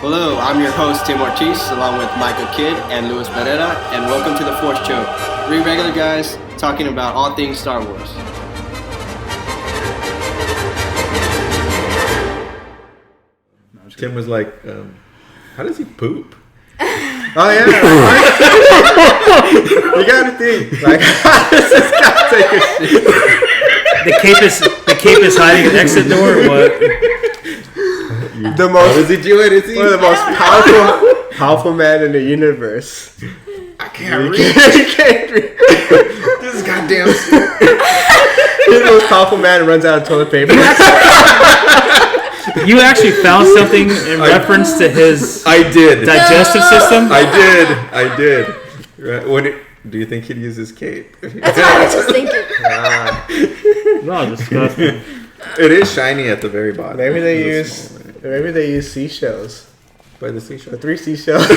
Hello, I'm your host Tim Ortiz, along with Michael Kidd and Luis Barrera, and welcome to The Force Choke. Three regular guys talking about all things Star Wars. Tim was like, how does he poop? Oh yeah, you gotta think. Like, how does this guy take a shit? The cape is hiding an exit door or what? The most. How does he do it? Is he? One of the most powerful man in the universe. I can't read. You can't read. This is goddamn. He's the most powerful man and runs out of toilet paper. You actually found something in reference to his digestive system? I did. Right. Do you think he'd use his cape? That's what I was just thinking. No, disgusting. It is shiny at the very bottom. Maybe they use seashells. By the seashell. The 3 seashells. You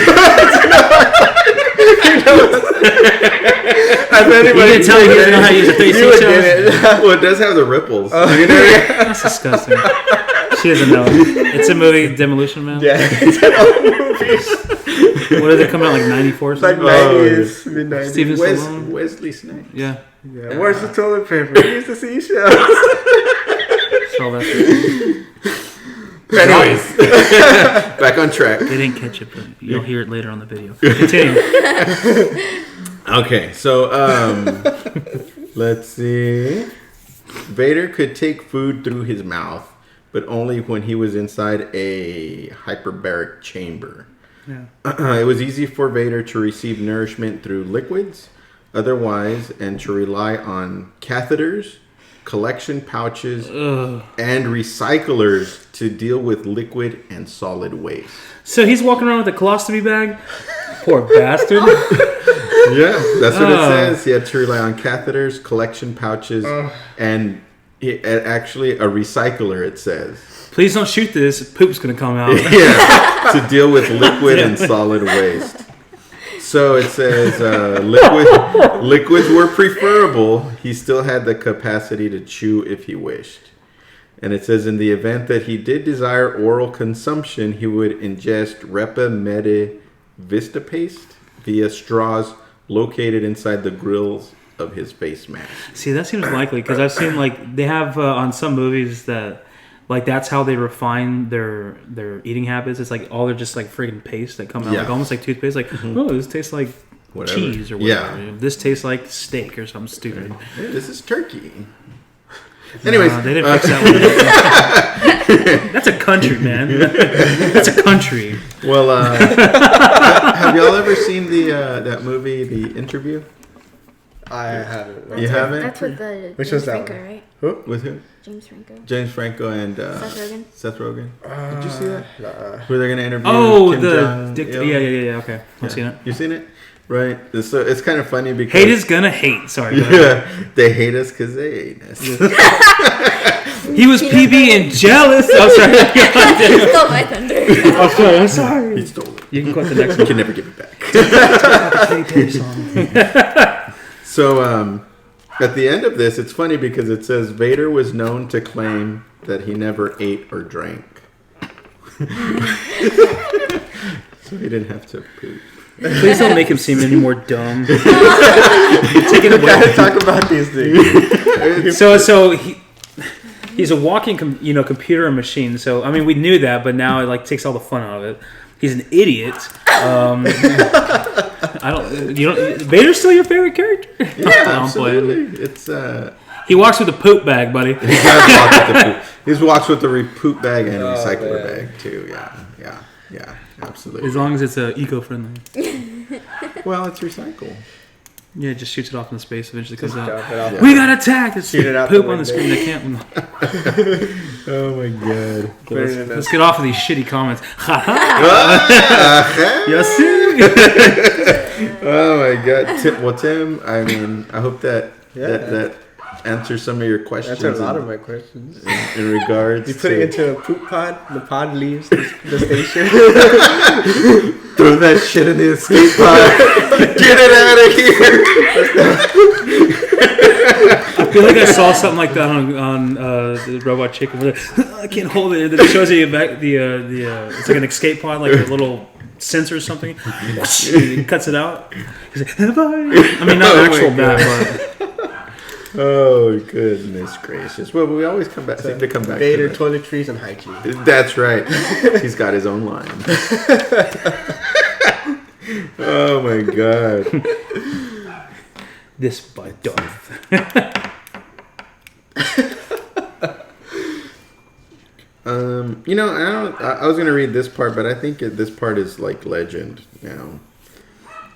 didn't tell me he doesn't know how to use a 3 seashells? Well, it does have the ripples. That's disgusting. She doesn't know. It's a movie, Demolition Man. Yeah, it's an old movie. What did it come out like 94 or something? Like 90s, mid-90s. Steven Stallone. Wesley Snipes. Yeah. Where's the toilet paper? Use the seashells. Saw that. Anyways, back on track. They didn't catch it, but you'll hear it later on the video. Continue. Okay, so let's see. Vader could take food through his mouth, but only when he was inside a hyperbaric chamber. Yeah. It was easy for Vader to receive nourishment through liquids, otherwise, and to rely on catheters, collection pouches, and recyclers to deal with liquid and solid waste. So he's walking around with a colostomy bag? Poor bastard. Yeah, that's what it says. He had to rely on catheters, collection pouches, and actually a recycler, it says. Please don't shoot this. Poop's going to come out. Yeah, to deal with liquid and solid waste. So it says liquids were preferable. He still had the capacity to chew if he wished. And it says in the event that he did desire oral consumption, he would ingest Repa Mede Vista paste via straws located inside the grills of his face mask. See, that seems likely because I've seen like they have on some movies that like that's how they refine their eating habits. It's like all they're just like friggin' paste that come out like almost like toothpaste. Like oh, this tastes like cheese or whatever. Yeah. This tastes like steak or something stupid. Yeah, this is turkey. Anyways, they didn't fix that one. That's a country, man. That's a country. Well, have y'all ever seen that movie, The Interview? I haven't. You haven't? That's with the Which James was that Franco, one? right? Who? With who? James Franco. James Franco and Seth Rogen. Did you see that? Nah. Where they're gonna interview? Kim Jong-il? Yeah. Okay, I've seen it. You seen it? Right. So it's kind of funny because hate is gonna hate. Sorry. Yeah, they hate us because they hate us. He was PB and jealous. I'm sorry. He stole my thunder. I'm sorry. He stole it. You can quote the next You one. can never give it back. So at the end of this, it's funny because it says Vader was known to claim that he never ate or drank. So he didn't have to poop. Please don't make him seem any more dumb. Take it We gotta away. talk about these things. So he's a walking computer and machine. So I mean we knew that, but now it like takes all the fun out of it. He's an idiot. Vader's still your favorite character? Yeah, absolutely. It's he walks with a poop bag, buddy. he does walk with the poop. He walks with the poop bag and recycler bag too. Yeah, absolutely. As long as it's eco-friendly. Well, it's recycle. Yeah, it just shoots it off into space eventually because Yeah. we got attacked. It's Shoot it out poop the on the screen. They can't. Oh my god. Let's get off of these shitty comments. Yes. Oh my god. Tim, I mean, I hope that answers some of your questions. That's a lot of my questions. In regards You put it into a poop pod, the pod leaves the station. Throw that shit in the escape pod. Get it out of here. feel like I saw something like that on the Robot Chicken. Where I can't hold it. And then it shows you back it's like an escape pod, like a little sensor or something. He cuts it out. He's like, I mean, not actual bat, but. Oh goodness gracious! Well, we always come back. Seem to come back. Vader, to toiletries, and hygiene. That's right. He's got his own line. Oh my god! This by Darth. I was gonna read this part, but I think this part is like legend now.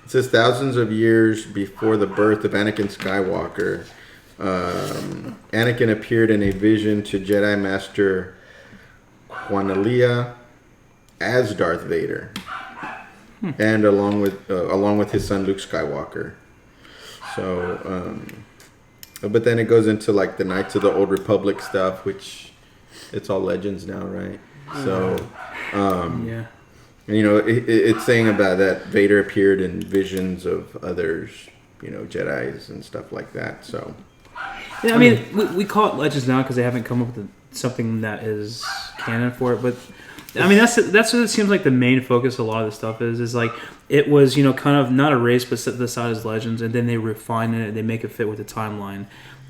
It says thousands of years before the birth of Anakin Skywalker, Anakin appeared in a vision to Jedi Master Quanalia as Darth Vader, and along with his son Luke Skywalker. So, but then it goes into like the Knights of the Old Republic stuff, which it's all legends now, right? So, yeah. And, it's saying about that Vader appeared in visions of others, Jedis and stuff like that. So, yeah, I mean, we call it legends now because they haven't come up with something that is canon for it. But I mean, that's what it seems like the main focus of a lot of the stuff is like it was, kind of not erased but set aside as legends, and then they refine it and they make it fit with the timeline.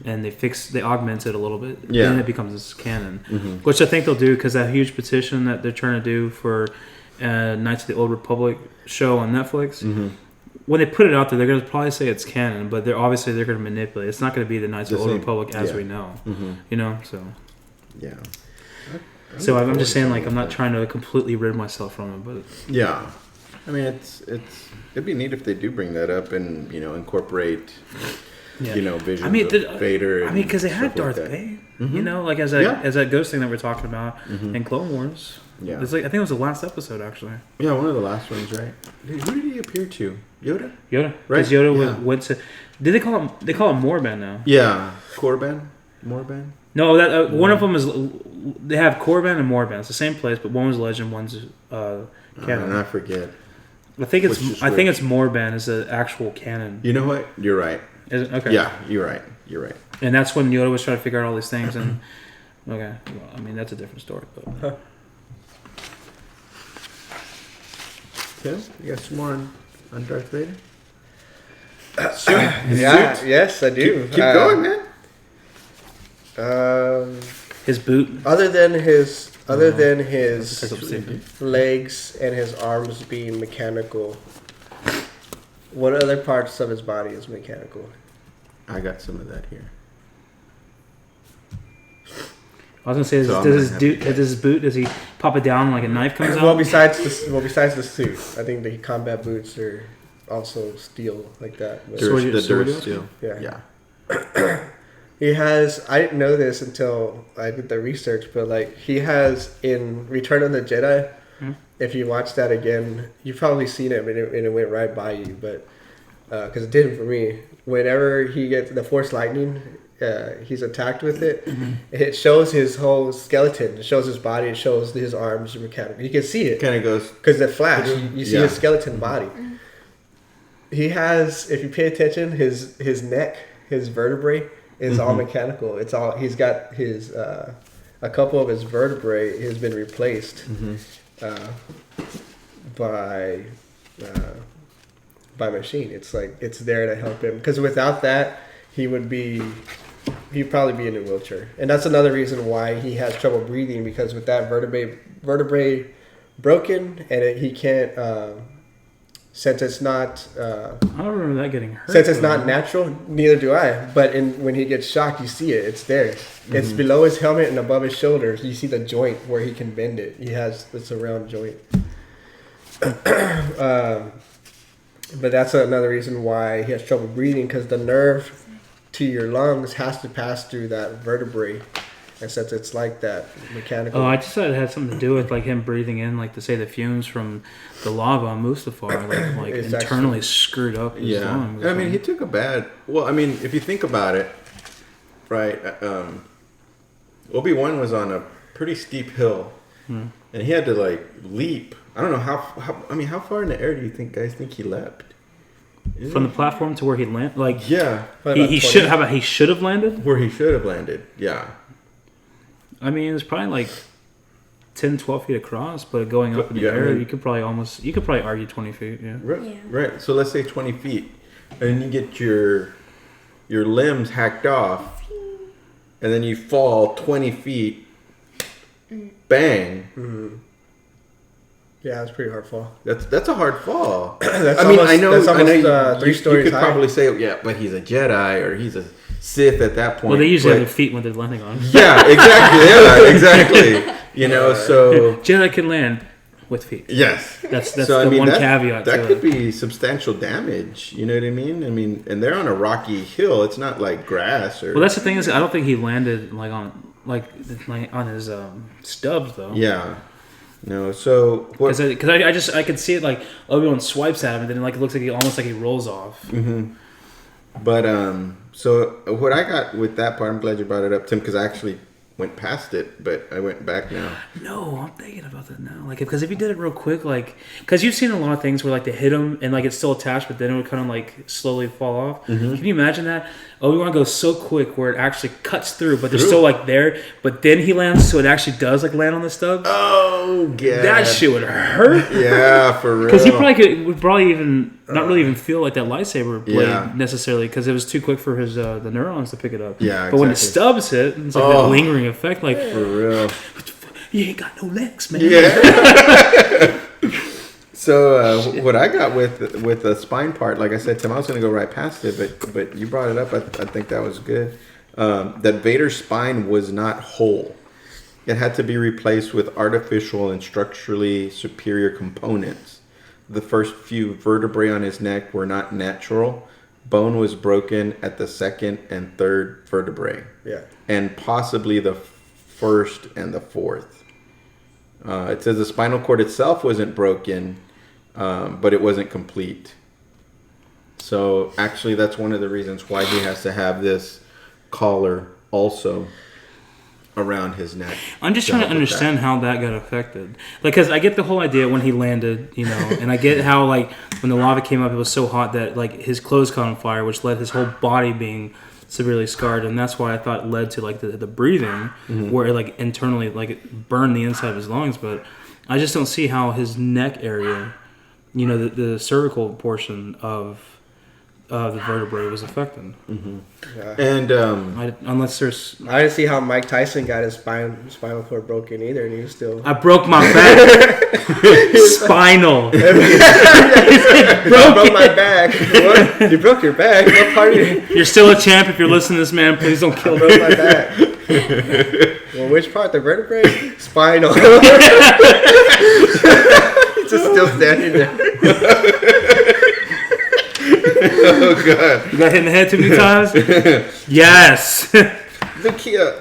And they augment it a little bit. Yeah. Then it becomes canon, which I think they'll do because that huge petition that they're trying to do for Knights of the Old Republic show on Netflix. When they put it out there, they're going to probably say it's canon, but they're going to manipulate. It's not going to be the Knights of the Old Republic as we know. So yeah. So I'm just saying, like, I'm not trying to completely rid myself from it, but yeah. I mean, it'd be neat if they do bring that up and incorporate. Yeah. Visions of Vader. Because they had Darth Vader, like as that ghost thing that we're talking about in Clone Wars. Yeah, it's like I think it was the last episode actually. Yeah, one of the last ones, right? Who did he appear to? Yoda, right? Because Yoda went to. Did they call him? They call him Morban now. Yeah, Morban. No, that one of them is. They have Korban and Morban. It's the same place, but one was legend, one's canon. I forget. I think it's Morban is the actual canon. You know what? You're right. Is it? Okay. Yeah, you're right. And that's when Yoda was trying to figure out all these things. And okay, well, I mean that's a different story. But Tim, you got some more on Darth Vader? Sure. Yes, I do. Keep going, man. His boot. Other than his legs and his arms being mechanical, what other parts of his body is mechanical? I got some of that here. I was gonna say, does his boot? Does he pop it down like a knife comes out? Well, besides the suit, I think the combat boots are also steel like that. But Sword steel. Yeah. He has. I didn't know this until I did the research, but like he has in Return of the Jedi. If you watch that again, you've probably seen it, and it went right by you, but. Because it didn't for me. Whenever he gets the Force Lightning, he's attacked with it. It shows his whole skeleton. It shows his body. It shows his arms mechanical. You can see it. Kind of goes because the flash. You see his skeleton body. He has, if you pay attention, his neck, his vertebrae is all mechanical. It's all. He's got his a couple of his vertebrae has been replaced by machine. It's like it's there to help him because without that he'd probably be in a wheelchair, and that's another reason why he has trouble breathing because with that vertebrae broken and he can't since it's not I don't remember that getting hurt since it's not natural. Neither do I, but when he gets shocked you see it. It's there. It's below his helmet and above his shoulders. You see the joint where he can bend it. It's a round joint. But that's another reason why he has trouble breathing because the nerve to your lungs has to pass through that vertebrae, and since it's like that mechanical. Oh, I just thought it had something to do with like him breathing in, like to say the fumes from the lava on Mustafar, like internally screwed up his lungs. I mean, he took a bad. Well, I mean, if you think about it, right? Obi-Wan was on a pretty steep hill, and he had to like leap. I don't know how far in the air do you guys think he leapt? From the platform to where he landed, like Yeah, he should have. He should have landed. where he should have landed. Yeah, I mean, it's probably like 10, 12 feet across, but going up in the air, you could probably argue 20 feet. Yeah. Right. So let's say 20 feet, and you get your limbs hacked off, and then you fall 20 feet. Bang. Mm-hmm. Yeah, it's a pretty hard fall. That's a hard fall. I know 3 stories you could high. probably say, yeah, but he's a Jedi or he's a Sith at that point. Well, they usually have their feet when they're landing on. Yeah, exactly. Yeah, exactly. You know, so Jedi can land with feet. yes, That's one caveat. That to could it. be substantial damage. You know what I mean? And they're on a rocky hill. It's not like grass or. Well, that's the thing is, I don't think he landed on his stubs though. Yeah. No. So because I could see it like Obi-Wan swipes at him and then like it looks like he rolls off. Mm-hmm. But so what I got with that part, I'm glad you brought it up, Tim, because I actually went past it, but I went back now. No, I'm thinking about that now. Like, because if you did it real quick, like, because you've seen a lot of things where like they hit him and like it's still attached, but then it would kind of like slowly fall off. Mm-hmm. Can you imagine that? Obi-Wan goes so quick where it actually cuts through, but they're still like there. But then he lands, so it actually does like land on the stub. Oh, yeah. That shit would hurt. Yeah, for real. Because he would probably even not really even feel like that lightsaber blade necessarily, because it was too quick for his the neurons to pick it up. Yeah, but when the stubs hit, it's like that lingering effect. Like, for real. You ain't got no legs, man. Yeah. So what I got with the spine part, like I said, Tim, I was going to go right past it, but you brought it up. I think that was good. That Vader's spine was not whole. It had to be replaced with artificial and structurally superior components. The first few vertebrae on his neck were not natural. Bone was broken at the second and third vertebrae. Yeah. And possibly the first and the fourth. It says the spinal cord itself wasn't broken, but it wasn't complete. So actually that's one of the reasons why he has to have this collar also around his neck. I'm just trying to understand how that got affected. Like, because I get the whole idea when he landed, you know, and I get how, like, when the lava came up, it was so hot that, like, his clothes caught on fire, which led his whole body being severely scarred, and that's why I thought it led to, like, the breathing, where it, like, internally, like, it burned the inside of his lungs, but I just don't see how his neck area, you know, the cervical portion of the vertebrae was affected. Mm-hmm. Yeah. And unless there's, I didn't see how Mike Tyson got his spinal cord broken either, and he was still. I broke my back. Spinal. I broke my back. What? You broke your back? What part of you? You're still a champ if you're listening to this, man. Please don't kill I me. broke my back. Well, which part? The vertebrae? Spinal. He's just still standing there. oh god! You got hit in the head too many times? Yes. Look here.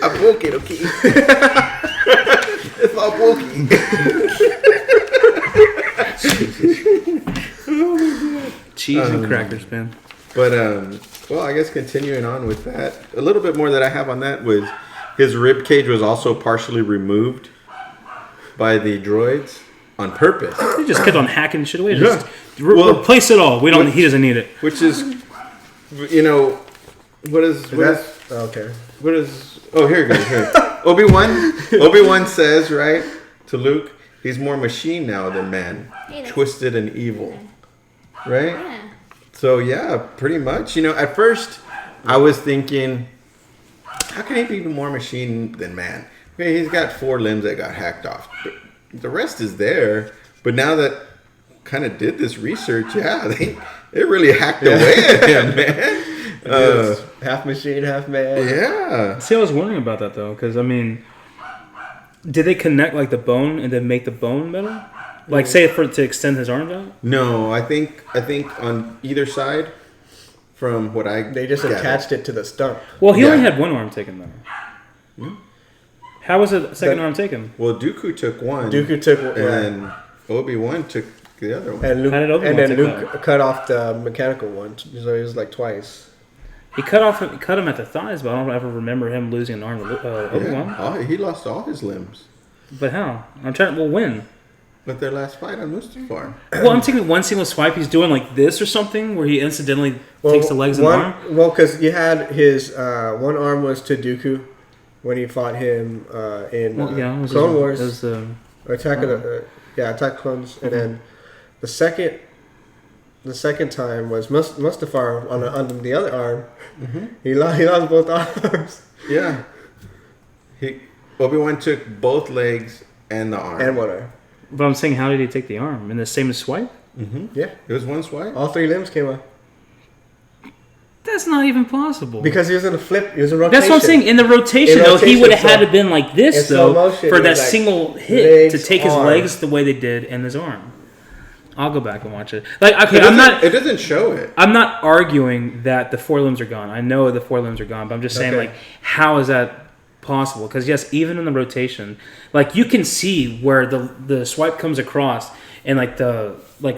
I broke it, okay? It's not broken. Cheese and crackers, man. But well, I guess continuing on with that, a little bit more that I have on that was his rib cage was also partially removed by the droids on purpose. He just kept on hacking shit away. Just replace it all. He doesn't need it. Which is, you know, what is okay? What is? Oh, here it goes. Here. Obi-Wan says, right, to Luke, he's more machine now than man, twisted and evil, right? Yeah. So yeah, pretty much. You know, at first I was thinking, how can he be more machine than man? Okay, he's got 4 limbs that got hacked off. But the rest is there. But now that kind of did this research, yeah, they really hacked away at him, man. Half machine, half man. Yeah. See, I was wondering about that though, because I mean, did they connect like the bone and then make the bone better? Like, say to extend his arms out? No, I think on either side, from what they just attached it to the stump. Well, he only had one arm taken though. Hmm? How was the second arm taken? Well, Dooku took one. And Obi-Wan took the other one. And Luke cut off the mechanical one, so it was like twice. He cut him at the thighs, but I don't ever remember him losing an arm to Obi-Wan. Yeah. He lost all his limbs. But how? I'm trying. Well, when? With their last fight on Mustafar. Well, I'm taking one single swipe. He's doing like this or something, where he incidentally takes the legs and arm. Well, because you had his one arm was to Dooku when he fought him in Clone Wars. Attack of Clones, and then the second time was Mustafar on the other arm. Mm-hmm. He lost both arms. Yeah. Obi-Wan took both legs and the arm. And one arm. But I'm saying, how did he take the arm? In the same swipe? Mm-hmm. Yeah. It was one swipe? All 3 limbs came off. That's not even possible. Because he was in a flip. He was in rotation. That's what I'm saying. In the rotation, though, he would have had to been like this, though, for that single hit to take his legs the way they did and his arm. I'll go back and watch it. Like, okay, It doesn't show it. I'm not arguing that the 4 limbs are gone. I know the 4 limbs are gone, but I'm just saying, like, how is that possible? Because yes, even in the rotation, like you can see where the swipe comes across, and like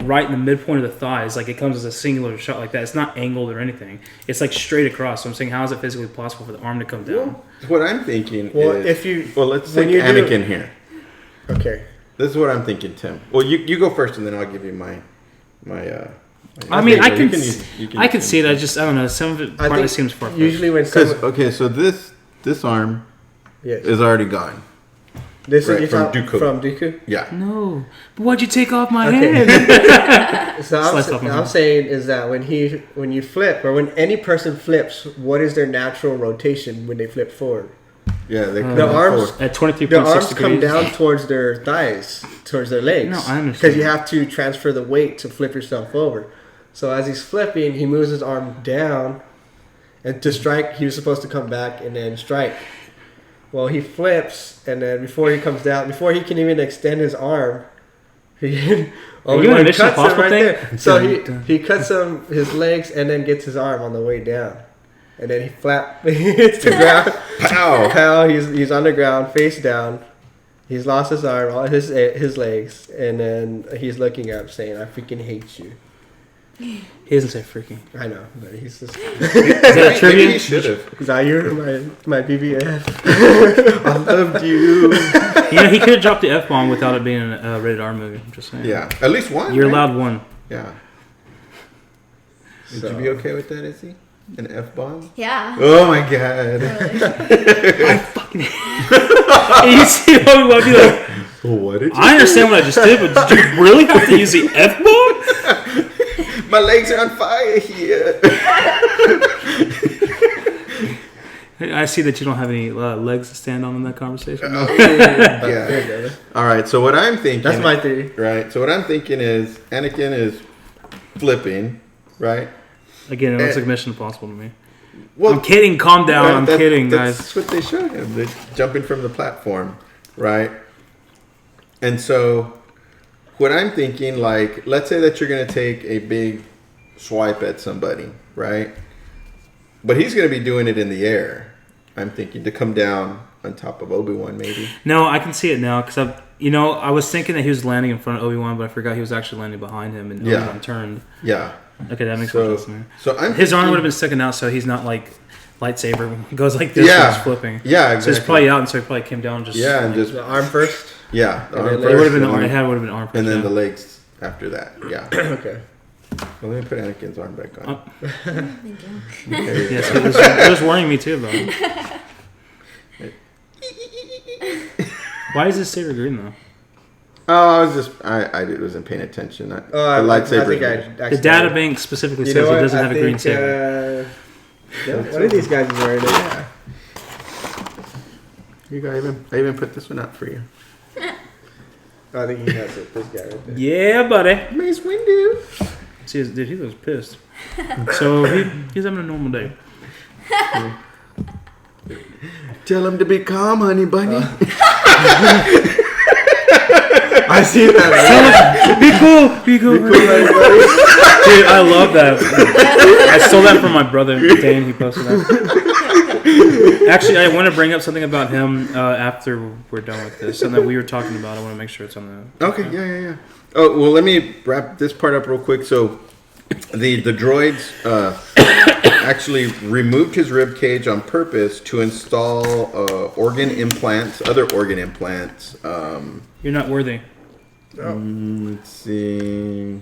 right in the midpoint of the thighs, like it comes as a singular shot like that. It's not angled or anything. It's like straight across. So I'm saying, how is it physically possible for the arm to come down? Well, what I'm thinking let's take Anakin here. Okay. This is what I'm thinking, Tim. Well, you go first, and then I'll give you my. I mean, I can see it. I don't know. Some of it probably seems far-fetched. Usually when so this arm is already gone. This right, is from Dooku. From Dooku? Yeah. No. But why'd you take off my head? So I'm saying is that when you flip, or when any person flips, what is their natural rotation when they flip forward? Yeah, they the arms at 23.6 the arms degrees. come down towards their thighs, towards their legs. No, I understand. Because you have to transfer the weight to flip yourself over. So as he's flipping, he moves his arm down, and to strike, he was supposed to come back and then strike. Well, he flips, and then before he comes down, before he can even extend his arm, he cuts him right there. So he cuts his legs and then gets his arm on the way down, and then he hits the ground. Pow! Pow! He's on the ground, face down. He's lost his arm, all his legs, and then he's looking up, saying, "I freaking hate you." He doesn't say freaking. I know, but he's just. Is that trivia? Maybe he should have. You're my BBF. I loved you. He could have dropped the F-bomb without it being a rated R movie. I'm just saying. Yeah, at least one. You're allowed one. Yeah. Would you be okay with that, Izzy? An F-bomb? Yeah. Oh my god. I fucking. You see Obi-Wan be like, what did you I understand what I just did, but did you really have to use the F-bomb? My legs are on fire here. I see that you don't have any legs to stand on in that conversation. Yeah. All right. So what I'm thinking. That's my theory. Right. So what I'm thinking is Anakin is flipping. Right. Again, it looks like Mission Impossible to me. Well, I'm kidding. Calm down. I'm kidding, guys. That's what they showed him. They're jumping from the platform. Right. And so. What I'm thinking, like, let's say that you're going to take a big swipe at somebody, right? But he's going to be doing it in the air. I'm thinking to come down on top of Obi-Wan, maybe. No, I can see it now because I was thinking that he was landing in front of Obi-Wan, but I forgot he was actually landing behind him, and Obi-Wan turned. Yeah. Okay, that makes sense to me. So his arm would have been sticking out, so he's not like lightsaber goes like this when he's flipping. Yeah, exactly. So it's probably out, and so he probably came down and just and just the arm first. Yeah, the arm it first. would have been arm. It would have been arm first, and then the legs after that. Yeah. Okay. Well, let me put Anakin's arm back on. Thank you. Yes, it was worrying me too, though. Why is this saber green though? Oh, I wasn't paying attention. The lightsaber. The data bank specifically says it doesn't have a green saber. One of these guys is wearing it. Yeah. I even put this one out for you. I think he has it. This guy right there. Yeah, buddy. Mace Windu. See, dude, he was pissed. So he's having a normal day. Tell him to be calm, honey bunny. I see that. Be cool. Dude, I love that. I stole that from my brother, Dane. He posted that. Actually, I want to bring up something about him after we're done with this. Something that we were talking about. I want to make sure it's on the... Okay, yeah. Oh, well, let me wrap this part up real quick. So, the droids actually removed his rib cage on purpose to install other organ implants. You're not worthy. Let's see.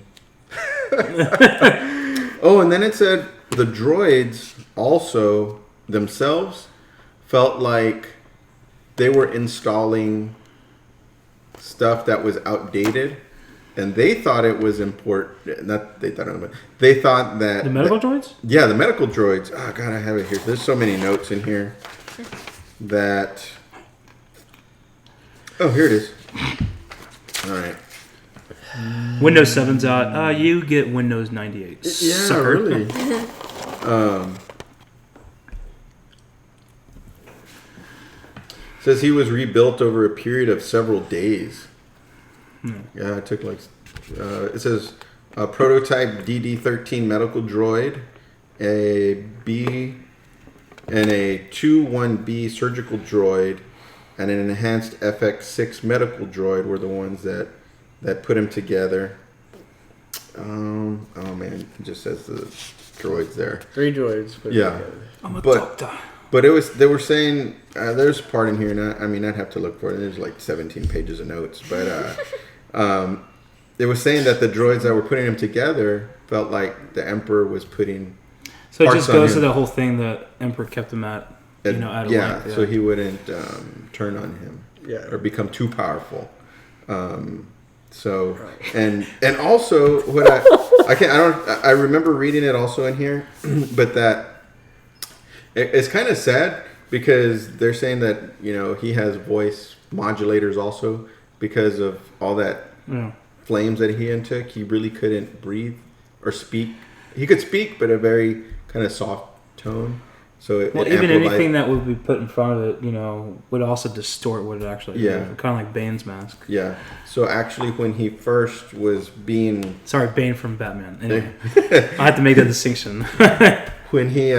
Oh, and then it said the droids also themselves felt like they were installing stuff that was outdated, and they thought it was important. Not they thought it was. They thought that the medical droids. Yeah, the medical droids. Oh God, I have it here. There's so many notes in here that. Oh, here it is. All right. Windows 7's out. You get Windows 98. Yeah, sucker. really. Says he was rebuilt over a period of several days. Yeah, it took like. It says a prototype DD-13 medical droid, a B, and a 2-1B surgical droid, and an enhanced FX6 medical droid were the ones that put him together. Oh man, it just says the droids there. 3 droids. Yeah, I'm a doctor. But they were saying there's a part in here, and I'd have to look for it. There's like 17 pages of notes, but it was saying that the droids that were putting him together felt like the Emperor was putting. So it just goes to the whole thing that Emperor kept him at a length, so he wouldn't turn on him, or become too powerful. So and also what I remember reading it also in here, but that it's kind of sad because they're saying that he has voice modulators also because of all that flames that he intook. He really couldn't breathe or speak. He could speak, but a very kind of soft tone. So even anything that would be put in front of it, would also distort what it actually is. Kind of like Bane's mask. Yeah. So actually, when he first was being... Sorry, Bane from Batman. Anyway, I have to make that distinction. When he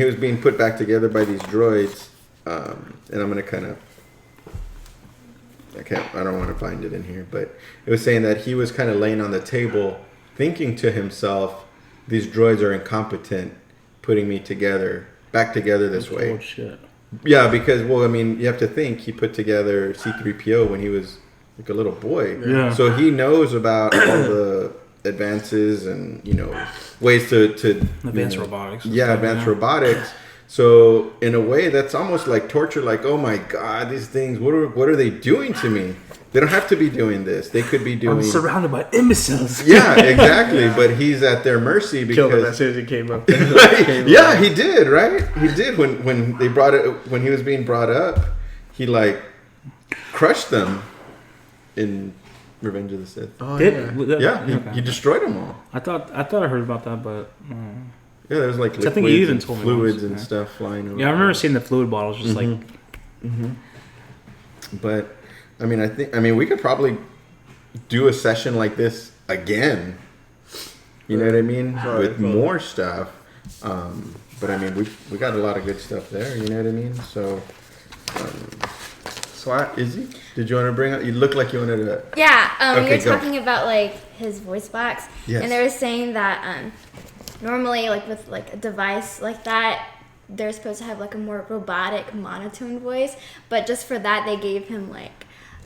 was being put back together by these droids, and I'm going to kind of... I don't want to find it in here, but it was saying that he was kind of laying on the table thinking to himself, these droids are incompetent putting me back together this way. Oh, shit. Yeah, because, you have to think he put together C-3PO when he was like a little boy. Yeah. So he knows about all the advances and, ways to advanced robotics. Yeah, advanced robotics. So in a way, that's almost like torture. Like, oh my God, these things, what are they doing to me? They don't have to be doing this. They could be doing... I'm surrounded by imbeciles. Yeah, exactly. But he's at their mercy because... Killed him as soon as he came up. Yeah, he did, right? He did. When they brought it... When he was being brought up, he, crushed them in Revenge of the Sith. Oh, He destroyed them all. I thought I heard about that, but... Yeah, there was, liquids I think you even told me fluids once, and stuff flying over. Yeah, I remember seeing the fluid bottles just But... we could probably do a session like this again. You know what I mean? With more stuff. But we got a lot of good stuff there. You know what I mean? So, Izzy, did you want to bring up? You look like you wanted to. Yeah. Okay, you're talking about his voice box, yes. And they were saying that normally with a device like that, they're supposed to have a more robotic monotone voice, but just for that they gave him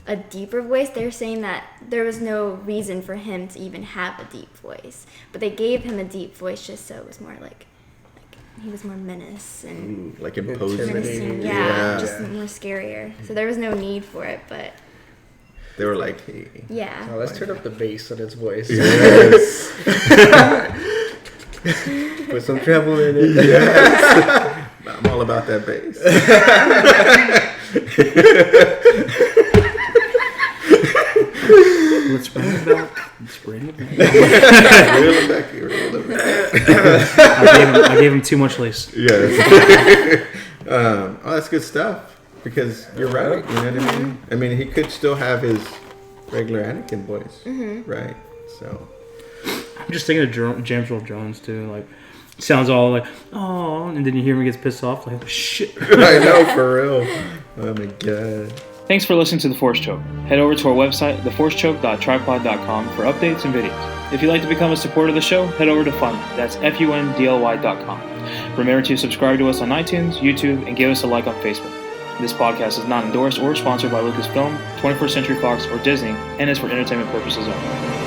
a deeper voice. They're saying that there was no reason for him to even have a deep voice, but they gave him a deep voice just so it was more like he was more menace and imposing. menacing, just more scarier. So there was no need for it, but they were like, hey. Yeah. Oh, let's turn up the bass on his voice. Yes. Put some treble in it. Yes. I'm all about that bass. Let's bring it back. Reel it back. I gave him too much lace. Yes. That's good stuff. Because you're right. You know what I mean? He could still have his regular Anakin voice, right? So I'm just thinking of James Earl Jones too. Sounds all oh, and then you hear him gets pissed off. Shit. I know, for real. Oh my God. Thanks for listening to The Force Choke. Head over to our website, theforcechoke.tripod.com for updates and videos. If you'd like to become a supporter of the show, head over to Fund. That's FUNDLY.com. Remember to subscribe to us on iTunes, YouTube, and give us a like on Facebook. This podcast is not endorsed or sponsored by Lucasfilm, 21st Century Fox, or Disney, and is for entertainment purposes only.